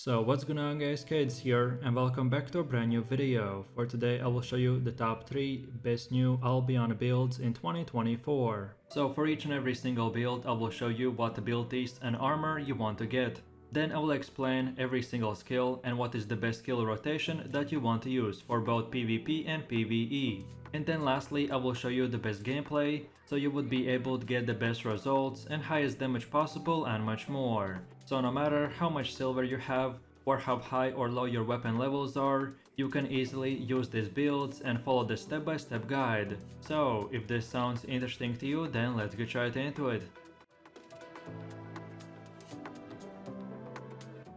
So what's going on guys, Kids here and welcome back to a brand new video. For today I will show you the top 3 best new Albion builds in 2024. So for each and every single build I will show you what abilities and armor you want to get. Then I will explain every single skill and what is the best skill rotation that you want to use for both PvP and PvE. And then lastly I will show you the best gameplay so you would be able to get the best results and highest damage possible and much more. So no matter how much silver you have or how high or low your weapon levels are, you can easily use these builds and follow the step-by-step guide. So if this sounds interesting to you, then let's get right into it.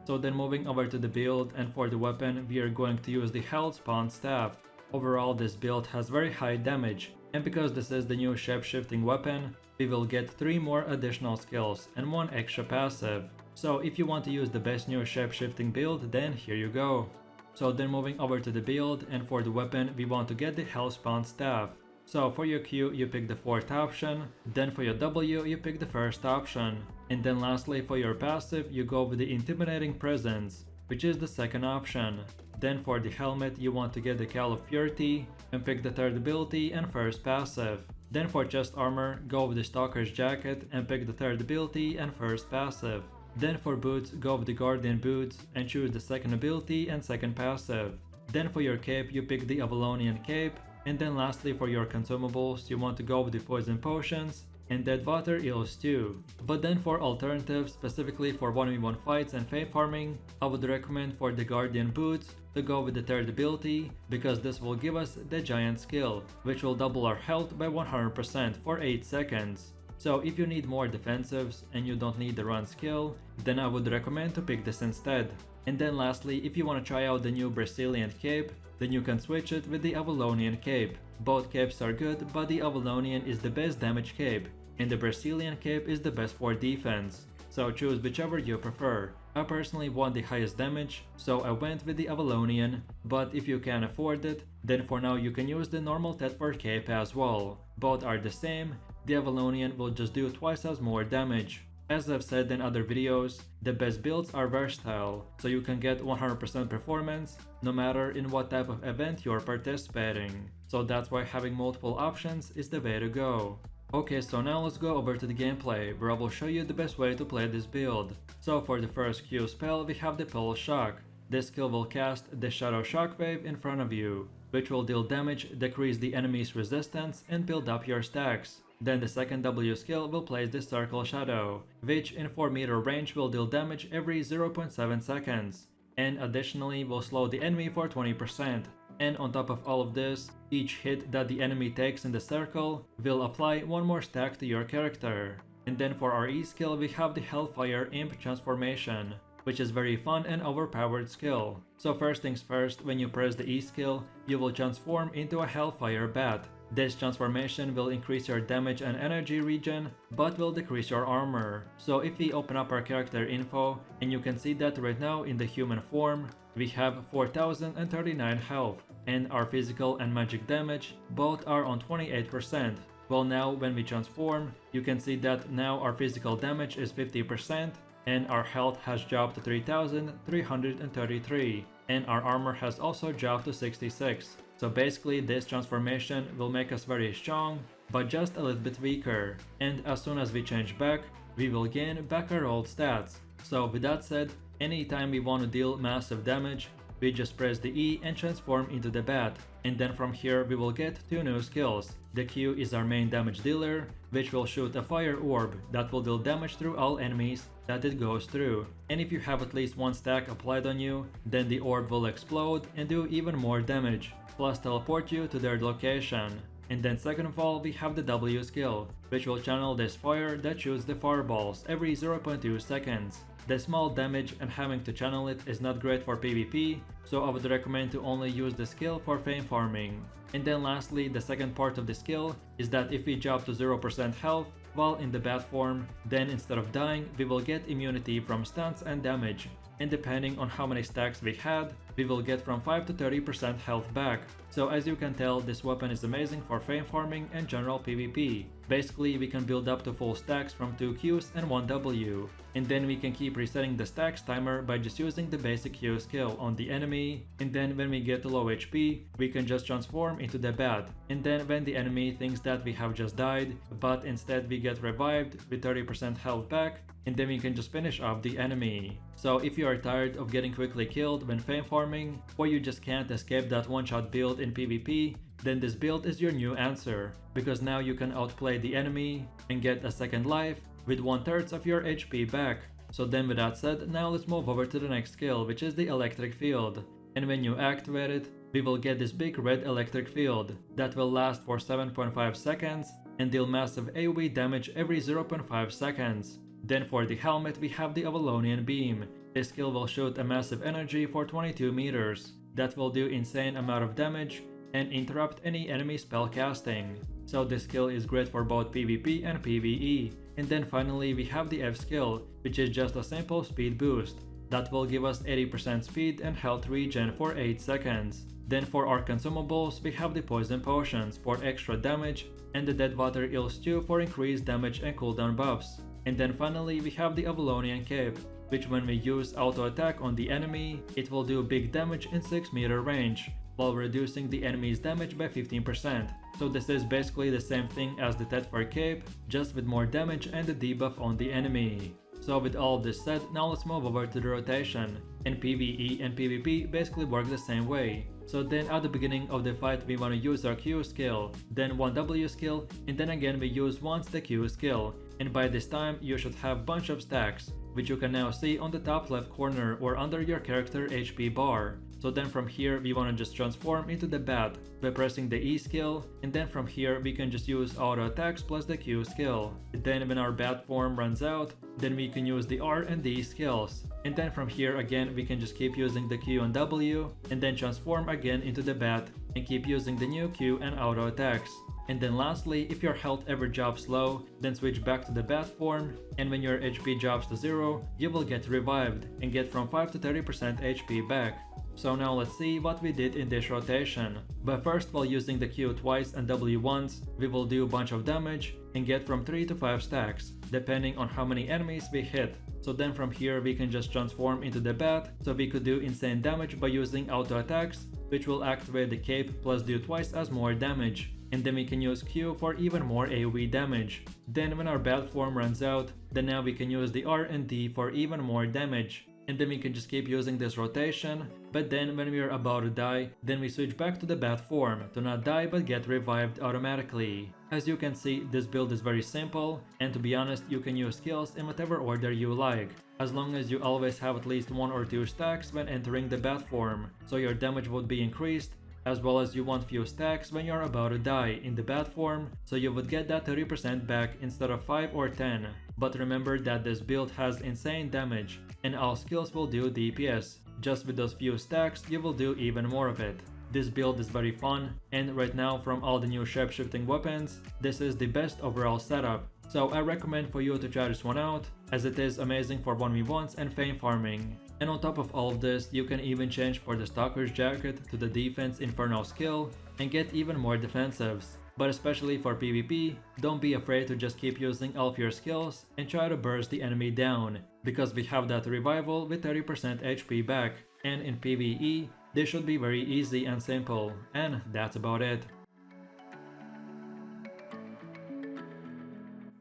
So then moving over to the build, and for the weapon we are going to use the Hellspawn staff. Overall this build has very high damage, and because this is the new shape-shifting weapon, we will get 3 more additional skills and 1 extra passive. So if you want to use the best new shape-shifting build, then here you go. So then moving over to the build, and for the weapon we want to get the Hellspawn staff. So for your Q you pick the 4th option, then for your W you pick the 1st option, and then lastly for your passive you go with the Intimidating Presence, which is the 2nd option. Then for the helmet you want to get the Call of Purity and pick the 3rd ability and 1st passive. Then for chest armor go with the Stalker's Jacket and pick the 3rd ability and 1st passive. Then for boots go with the Guardian Boots and choose the 2nd ability and 2nd passive. Then for your cape you pick the Avalonian Cape, and then lastly for your consumables you want to go with the Poison Potions and Dead Water Eels too. But then for alternatives, specifically for 1v1 fights and fame farming, I would recommend for the Guardian Boots to go with the 3rd ability, because this will give us the Giant skill, which will double our health by 100% for 8 seconds. So if you need more defensives and you don't need the run skill, then I would recommend to pick this instead. And then lastly, if you want to try out the new Brazilian cape, then you can switch it with the Avalonian cape. Both capes are good, but the Avalonian is the best damage cape, and the Brazilian cape is the best for defense. So choose whichever you prefer. I personally want the highest damage, so I went with the Avalonian, but if you can afford it, then for now you can use the normal Tetford cape as well. Both are the same, the Avalonian will just do twice as more damage. As I've said in other videos, the best builds are versatile, so you can get 100% performance no matter in what type of event you're participating. So that's why having multiple options is the way to go. Okay, so now let's go over to the gameplay, where I will show you the best way to play this build. So for the first Q spell we have the Pulse Shock. This skill will cast the Shadow Shockwave in front of you, which will deal damage, decrease the enemy's resistance and build up your stacks. Then the 2nd W skill will place the Circle Shadow, which in 4 meter range will deal damage every 0.7 seconds, and additionally will slow the enemy for 20%. And on top of all of this, each hit that the enemy takes in the circle will apply 1 more stack to your character. And then for our E skill we have the Hellfire Imp transformation, which is very fun and overpowered skill. So first things first, when you press the E skill, you will transform into a Hellfire Bat. This transformation will increase your damage and energy regen, but will decrease your armor. So if we open up our character info, and you can see that right now in the human form, we have 4039 health, and our physical and magic damage both are on 28%. Well, now when we transform, you can see that now our physical damage is 50%, and our health has dropped to 3333, and our armor has also dropped to 66. So basically this transformation will make us very strong, but just a little bit weaker, and as soon as we change back, we will gain back our old stats. So with that said, anytime we want to deal massive damage, we just press the E and transform into the bat, and then from here we will get 2 new skills. The Q is our main damage dealer, which will shoot a fire orb that will deal damage through all enemies that it goes through, and if you have at least 1 stack applied on you, then the orb will explode and do even more damage, plus teleport you to their location. And then second of all we have the W skill, which will channel this fire that shoots the fireballs every 0.2 seconds. The small damage and having to channel it is not great for PvP, so I would recommend to only use the skill for fame farming. And then lastly, the second part of the skill is that if we drop to 0% health while in the bat form, then instead of dying we will get immunity from stunts and damage. And depending on how many stacks we had, we will get from 5 to 30% health back. So as you can tell, this weapon is amazing for fame farming and general PvP. Basically, we can build up to full stacks from 2 Qs and 1 W. And then we can keep resetting the stacks timer by just using the basic Q skill on the enemy. And then when we get to low HP, we can just transform into the bat. And then when the enemy thinks that we have just died, but instead we get revived with 30% health back, and then we can just finish off the enemy. So if you are tired of getting quickly killed when fame farming, or you just can't escape that one-shot build in PvP, then this build is your new answer, because now you can outplay the enemy and get a second life with 1/3 of your HP back. So then with that said, now let's move over to the next skill, which is the electric field. And when you activate it, we will get this big red electric field that will last for 7.5 seconds and deal massive AoE damage every 0.5 seconds. Then for the helmet we have the Avalonian beam. This skill will shoot a massive energy for 22 meters. That will do insane amount of damage and interrupt any enemy spell casting. So this skill is great for both PvP and PvE. And then finally we have the F skill, which is just a simple speed boost. That will give us 80% speed and health regen for 8 seconds. Then for our consumables we have the poison potions for extra damage and the dead water eel stew for increased damage and cooldown buffs. And then finally we have the Avalonian cape, which when we use auto attack on the enemy, it will do big damage in 6 meter range, while reducing the enemy's damage by 15%. So this is basically the same thing as the Tetfar cape, just with more damage and the debuff on the enemy. So with all of this said, now let's move over to the rotation. And PvE and PvP basically work the same way. So then at the beginning of the fight we want to use our Q skill, then 1 W skill, and then again we use once the Q skill. And by this time you should have bunch of stacks, which you can now see on the top left corner or under your character HP bar. So then from here we want to just transform into the bat by pressing the E skill, and then from here we can just use auto attacks plus the Q skill. Then when our bat form runs out, then we can use the R and D skills. And then from here again we can just keep using the Q and W, and then transform again into the bat and keep using the new Q and auto attacks. And then lastly, if your health ever drops low, then switch back to the bat form, and when your HP drops to 0, you will get revived and get from 5 to 30% HP back. So now let's see what we did in this rotation. But first, while using the Q twice and W once, we will do a bunch of damage and get from 3 to 5 stacks, depending on how many enemies we hit. So then from here we can just transform into the bat, so we could do insane damage by using auto attacks, which will activate the cape plus do twice as more damage. And then we can use Q for even more AoE damage. Then when our bat form runs out, then now we can use the R and D for even more damage. And then we can just keep using this rotation, but then when we are about to die, then we switch back to the bat form to not die but get revived automatically. As you can see, this build is very simple, and to be honest, you can use skills in whatever order you like, as long as you always have at least 1 or 2 stacks when entering the bat form, so your damage would be increased, as well as you want few stacks when you're about to die in the bat form, so you would get that 30% back instead of 5 or 10. But remember that this build has insane damage, and all skills will do DPS. Just with those few stacks, you will do even more of it. This build is very fun, and right now from all the new shapeshifting weapons, this is the best overall setup. So I recommend for you to try this one out, as it is amazing for 1v1s and fame farming. And on top of all of this, you can even change for the Stalker's Jacket to the Defense Inferno skill and get even more defensives. But especially for PvP, don't be afraid to just keep using all of your skills and try to burst the enemy down, because we have that revival with 30% HP back. And in PvE, this should be very easy and simple, and that's about it.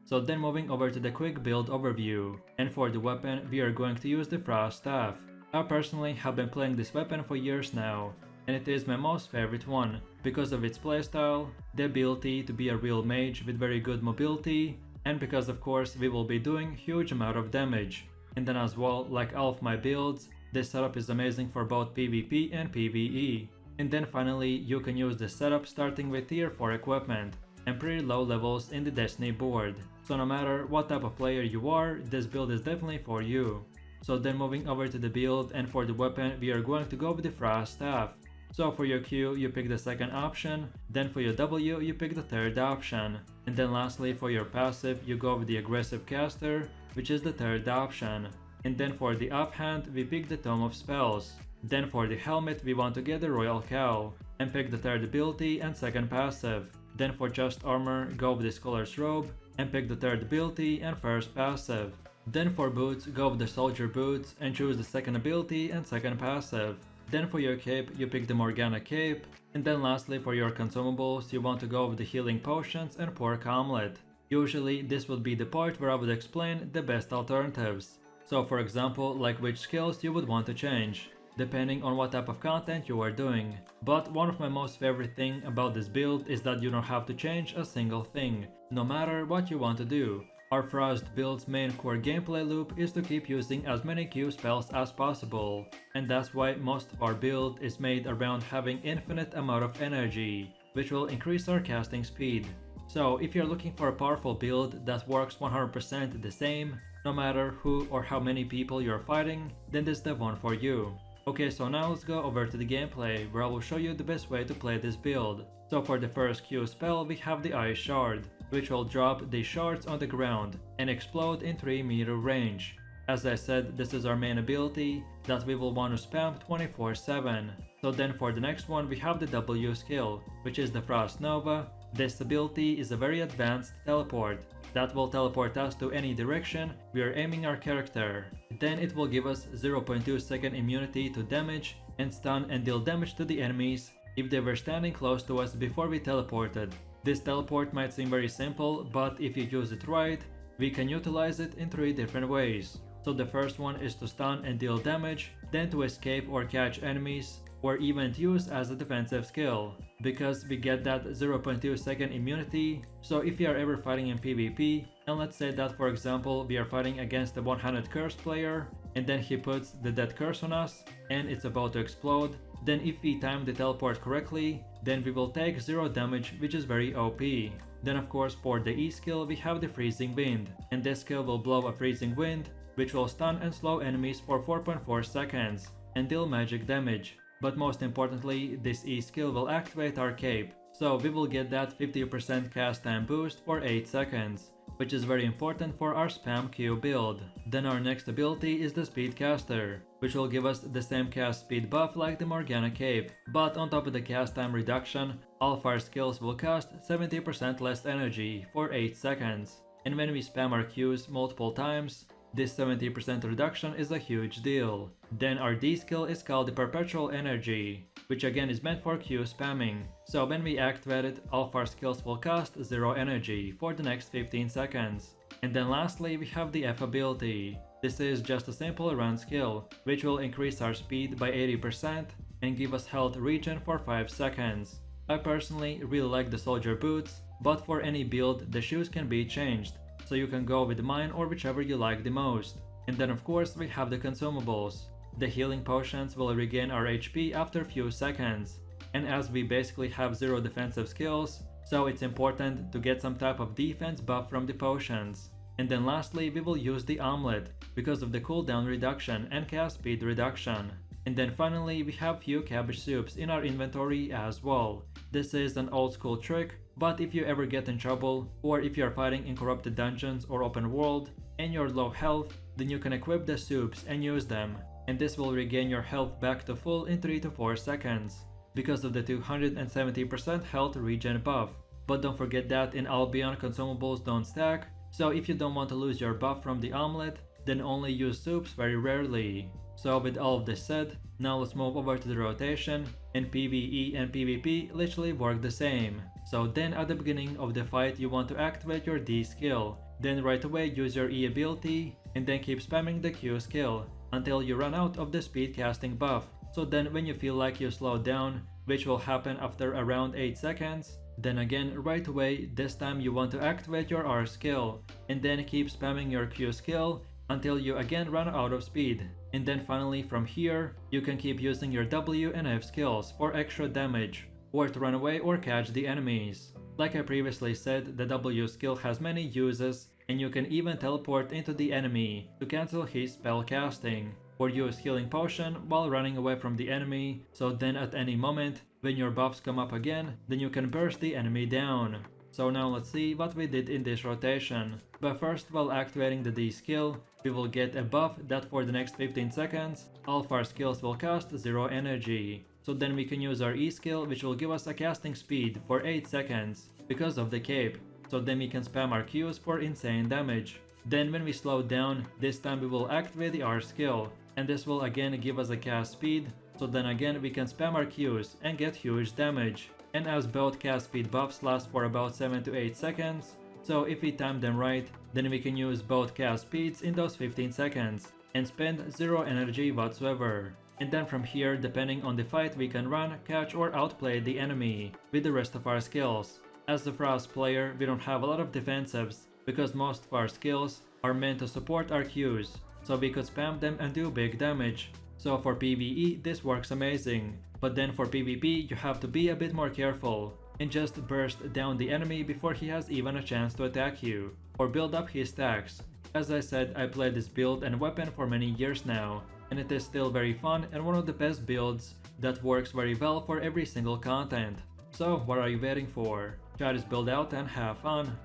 So then moving over to the quick build overview, and for the weapon we are going to use the Frost Staff. I personally have been playing this weapon for years now, and it is my most favorite one, because of its playstyle, the ability to be a real mage with very good mobility, and because of course we will be doing huge amount of damage. And then as well, like all of my builds, this setup is amazing for both PvP and PvE. And then finally, you can use this setup starting with tier 4 equipment and pretty low levels in the Destiny board. So no matter what type of player you are, this build is definitely for you. So then moving over to the build, and for the weapon we are going to go with the Frost Staff. So for your Q you pick the second option, then for your W you pick the third option, and then lastly for your passive you go with the Aggressive Caster, which is the third option. And then for the offhand we pick the Tome of Spells. Then for the helmet we want to get the Royal Cowl and pick the third ability and second passive. Then for chest armor, go with the Scholar's Robe and pick the third ability and first passive. Then for boots, go with the Soldier Boots and choose the second ability and second passive. Then for your cape, you pick the Morgana Cape. And then lastly for your consumables, you want to go with the Healing Potions and Pork Omelet. Usually this would be the part where I would explain the best alternatives. So for example, like which skills you would want to change, depending on what type of content you are doing. But one of my most favorite thing about this build is that you don't have to change a single thing, no matter what you want to do. Our Frost build's main core gameplay loop is to keep using as many Q spells as possible, and that's why most of our build is made around having infinite amount of energy, which will increase our casting speed. So if you're looking for a powerful build that works 100% the same, no matter who or how many people you're fighting, then this is the one for you. Okay, so now let's go over to the gameplay where I will show you the best way to play this build. So for the first Q spell we have the Ice Shard, which will drop the shards on the ground and explode in 3-meter range. As I said, this is our main ability that we will want to spam 24/7. So then for the next one we have the W skill, which is the Frost Nova. This ability is a very advanced teleport that will teleport us to any direction we are aiming our character. Then it will give us 0.2 second immunity to damage and stun and deal damage to the enemies if they were standing close to us before we teleported. This teleport might seem very simple, but if you use it right, we can utilize it in 3 different ways. So the first one is to stun and deal damage, then to escape or catch enemies, or even to use as a defensive skill, because we get that 0.2 second immunity. So if you are ever fighting in PvP, and let's say that for example we are fighting against a one-handed curse player, and then he puts the dead curse on us, and it's about to explode, then if we time the teleport correctly, then we will take 0 damage, which is very OP. Then of course for the E skill we have the Freezing Wind, and this skill will blow a freezing wind, which will stun and slow enemies for 4.4 seconds, and deal magic damage. But most importantly, this E skill will activate our cape, so we will get that 50% cast time boost for 8 seconds, which is very important for our spam Q build. Then our next ability is the Speedcaster, which will give us the same cast speed buff like the Morgana Cape, but on top of the cast time reduction, all of our skills will cost 70% less energy for 8 seconds. And when we spam our Qs multiple times, this 70% reduction is a huge deal. Then our D skill is called the Perpetual Energy, which again is meant for Q spamming. So when we activate it, all of our skills will cost 0 energy for the next 15 seconds. And then lastly we have the F ability. This is just a simple run skill, which will increase our speed by 80% and give us health regen for 5 seconds. I personally really like the Soldier Boots, but for any build the shoes can be changed, so you can go with mine or whichever you like the most. And then of course we have the consumables. The healing potions will regain our HP after a few seconds, and as we basically have 0 defensive skills, so it's important to get some type of defense buff from the potions. And then lastly we will use the omelet because of the cooldown reduction and cast speed reduction. And then finally we have few cabbage soups in our inventory as well. This is an old school trick, but if you ever get in trouble, or if you are fighting in corrupted dungeons or open world and you're low health, then you can equip the soups and use them, and this will regain your health back to full in 3 to 4 seconds because of the 270% health regen buff. But don't forget that in Albion consumables don't stack, so if you don't want to lose your buff from the omelet, then only use soups very rarely. So with all of this said, now let's move over to the rotation, and PvE and PvP literally work the same. So then at the beginning of the fight you want to activate your D skill, then right away use your E ability, and then keep spamming the Q skill until you run out of the speed casting buff. So then when you feel like you slow down, which will happen after around 8 seconds, then again right away this time you want to activate your R skill, and then keep spamming your Q skill until you again run out of speed. And then finally from here, you can keep using your W and F skills for extra damage, or to run away or catch the enemies. Like I previously said, the W skill has many uses, and you can even teleport into the enemy to cancel his spell casting, or use healing potion while running away from the enemy, so then at any moment, when your buffs come up again, then you can burst the enemy down. So now let's see what we did in this rotation. But first, while activating the D skill, we will get a buff that for the next 15 seconds all of our skills will cost 0 energy. So then we can use our E skill, which will give us a casting speed for 8 seconds because of the cape. So then we can spam our Qs for insane damage. Then when we slow down, this time we will activate the R skill, and this will again give us a cast speed. So then again we can spam our Qs and get huge damage. And as both cast speed buffs last for about 7 to 8 seconds, so if we time them right, then we can use both cast speeds in those 15 seconds and spend 0 energy whatsoever. And then from here, depending on the fight, we can run, catch or outplay the enemy with the rest of our skills. As the Frost player, we don't have a lot of defensives because most of our skills are meant to support our Qs, so we could spam them and do big damage. So for PvE, this works amazing, but then for PvP, you have to be a bit more careful and just burst down the enemy before he has even a chance to attack you, or build up his stacks. As I said, I played this build and weapon for many years now, and it is still very fun and one of the best builds that works very well for every single content. So what are you waiting for? Try this build out and have fun!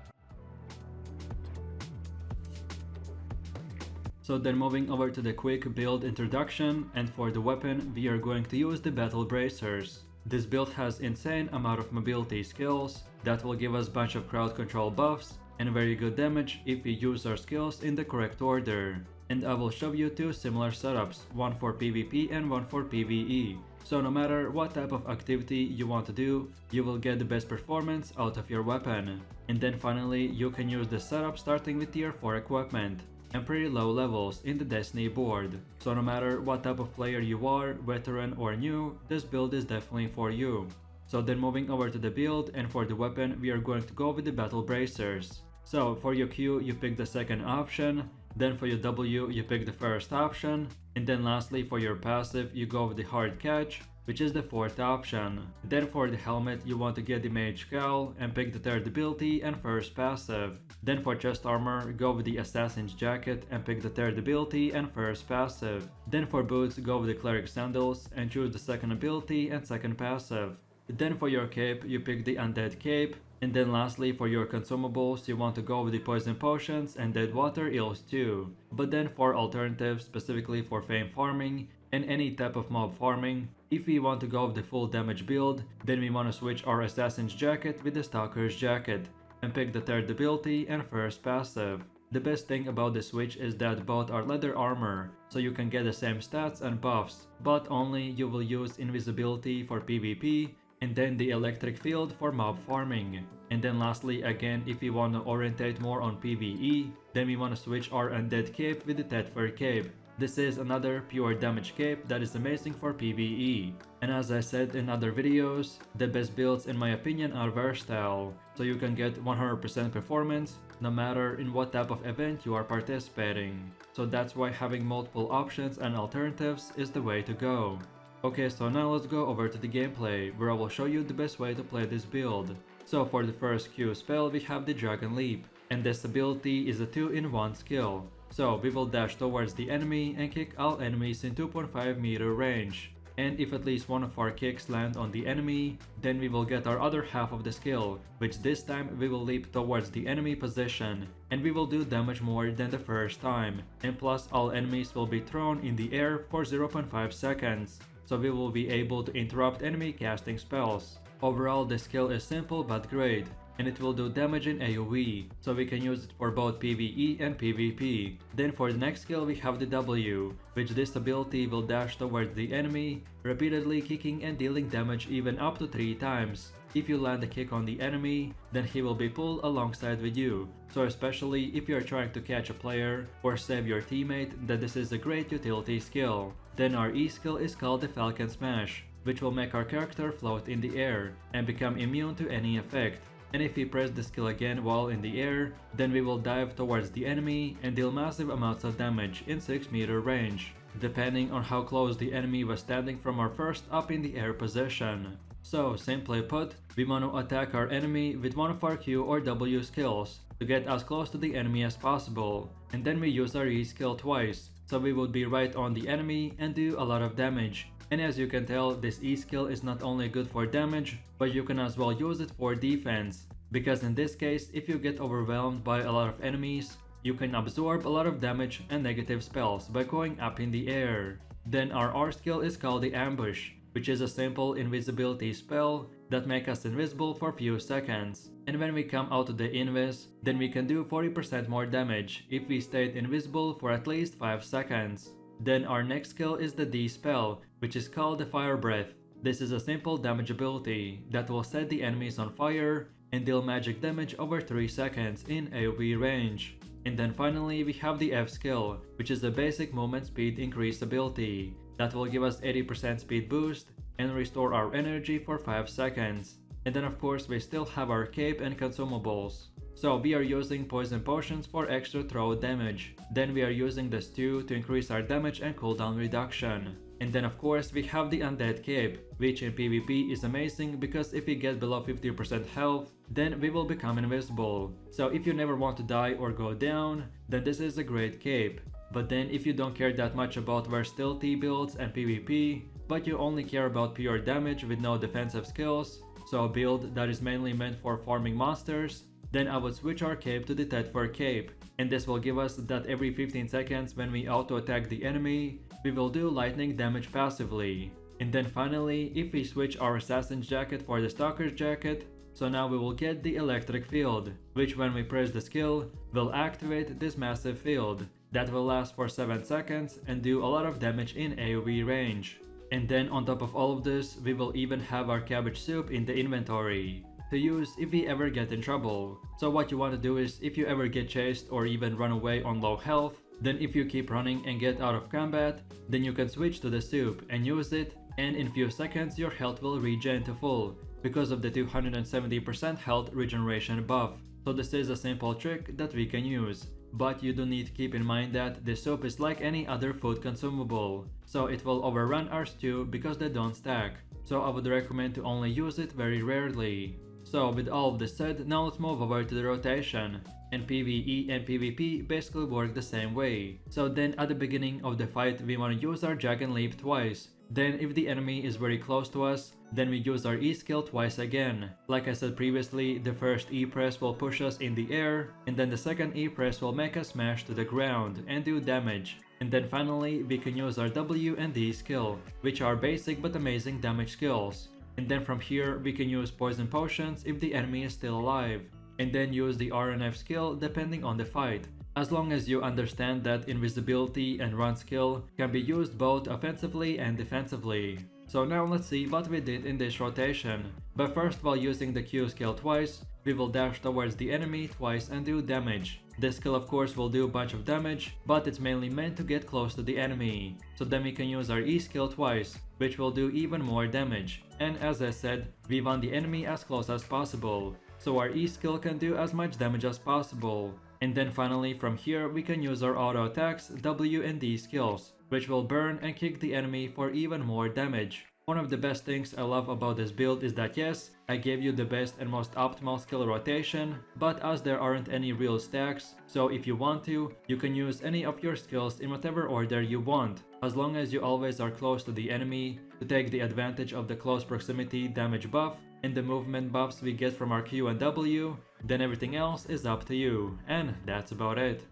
So then moving over to the quick build introduction, and for the weapon we are going to use the battle bracers. This build has insane amount of mobility skills that will give us bunch of crowd control buffs and very good damage if we use our skills in the correct order. And I will show you two similar setups, one for PvP and one for PvE. So no matter what type of activity you want to do, you will get the best performance out of your weapon. And then finally you can use this setup starting with tier 4 equipment and pretty low levels in the Destiny board. So no matter what type of player you are, veteran or new, this build is definitely for you. So then moving over to the build, and for the weapon we are going to go with the battle bracers. So for your Q you pick the second option, then for your W you pick the first option, and then lastly for your passive you go with the hard catch, which is the fourth option. Then for the helmet you want to get the mage cowl and pick the third ability and first passive. Then for chest armor go with the assassin's jacket and pick the third ability and first passive. Then for boots go with the cleric sandals and choose the second ability and second passive. Then for your cape you pick the undead cape. And then lastly for your consumables you want to go with the poison potions and dead water eels too. But then for alternatives, specifically for fame farming and any type of mob farming, if we want to go with the full damage build, then we want to switch our assassin's jacket with the stalker's jacket and pick the third ability and first passive. The best thing about the switch is that both are leather armor, so you can get the same stats and buffs, but only you will use invisibility for PvP and then the electric field for mob farming. And then lastly, again, if we want to orientate more on PvE, then we want to switch our undead cape with the Tether cape. This is another pure damage cape that is amazing for PvE. And as I said in other videos, the best builds in my opinion are versatile, so you can get 100% performance no matter in what type of event you are participating. So that's why having multiple options and alternatives is the way to go. Okay, so now let's go over to the gameplay, where I will show you the best way to play this build. So for the first Q spell we have the Dragon Leap, and this ability is a 2-in-1 skill. So we will dash towards the enemy and kick all enemies in 2.5 meter range. And if at least one of our kicks land on the enemy, then we will get our other half of the skill, which this time we will leap towards the enemy position, and we will do damage more than the first time. And plus all enemies will be thrown in the air for 0.5 seconds. So we will be able to interrupt enemy casting spells. Overall, the skill is simple but great, and it will do damage in AoE, so we can use it for both PvE and PvP. Then for the next skill we have the W, which this ability will dash towards the enemy, repeatedly kicking and dealing damage even up to 3 times. If you land a kick on the enemy, then he will be pulled alongside with you, so especially if you are trying to catch a player or save your teammate, then this is a great utility skill. Then our E skill is called the Falcon Smash, which will make our character float in the air and become immune to any effect. And if we press the skill again while in the air, then we will dive towards the enemy and deal massive amounts of damage in 6 meter range, depending on how close the enemy was standing from our first up in the air position. So simply put, we want to attack our enemy with one of our Q or W skills to get as close to the enemy as possible, and then we use our E skill twice, so we would be right on the enemy and do a lot of damage. And as you can tell, this E skill is not only good for damage, but you can as well use it for defense, because in this case, if you get overwhelmed by a lot of enemies, you can absorb a lot of damage and negative spells by going up in the air. Then our R skill is called the Ambush, which is a simple invisibility spell that makes us invisible for few seconds. And when we come out of the invis, then we can do 40% more damage if we stayed invisible for at least 5 seconds. Then our next skill is the D spell, which is called the Fire Breath. This is a simple damage ability that will set the enemies on fire and deal magic damage over 3 seconds in AoE range. And then finally we have the F skill, which is the basic movement speed increase ability that will give us 80% speed boost and restore our energy for 5 seconds. And then of course we still have our cape and consumables. So we are using poison potions for extra throw damage. Then we are using the stew to increase our damage and cooldown reduction. And then of course we have the undead cape, which in PvP is amazing because if we get below 50% health, then we will become invisible. So if you never want to die or go down, then this is a great cape. But then if you don't care that much about versatility builds and PvP, but you only care about pure damage with no defensive skills, so a build that is mainly meant for farming monsters, then I would switch our cape to the Tetfur cape, and this will give us that every 15 seconds when we auto attack the enemy, we will do lightning damage passively. And then finally, if we switch our assassin's jacket for the stalker's jacket, so now we will get the electric field, which when we press the skill, will activate this massive field that will last for 7 seconds and do a lot of damage in AoE range. And then on top of all of this, we will even have our cabbage soup in the inventory to use if we ever get in trouble. So what you want to do is, if you ever get chased or even run away on low health, then if you keep running and get out of combat, then you can switch to the soup and use it, and in few seconds your health will regen to full because of the 270% health regeneration buff. So this is a simple trick that we can use. But you do need to keep in mind that this soup is like any other food consumable, so it will overrun our stew because they don't stack. So I would recommend to only use it very rarely. So with all of this said, now let's move over to the rotation. And PvE and PvP basically work the same way. So then at the beginning of the fight we want to use our Dragon Leap twice. Then if the enemy is very close to us, then we use our E skill twice again. Like I said previously, the first E press will push us in the air, and then the second E press will make us smash to the ground and do damage. And then finally we can use our W and D skill, which are basic but amazing damage skills. And then from here we can use poison potions if the enemy is still alive, and then use the R and F skill depending on the fight, as long as you understand that invisibility and run skill can be used both offensively and defensively. So now let's see what we did in this rotation. But first, while using the Q skill twice, we will dash towards the enemy twice and do damage. This skill of course will do a bunch of damage, but it's mainly meant to get close to the enemy. So then we can use our E skill twice, which will do even more damage. And as I said, we want the enemy as close as possible, so our E skill can do as much damage as possible. And then finally from here we can use our auto attacks, W and D skills, which will burn and kick the enemy for even more damage. One of the best things I love about this build is that yes, I gave you the best and most optimal skill rotation, but as there aren't any real stacks, so if you want to, you can use any of your skills in whatever order you want, as long as you always are close to the enemy to take the advantage of the close proximity damage buff and the movement buffs we get from our Q and W, then everything else is up to you, and that's about it.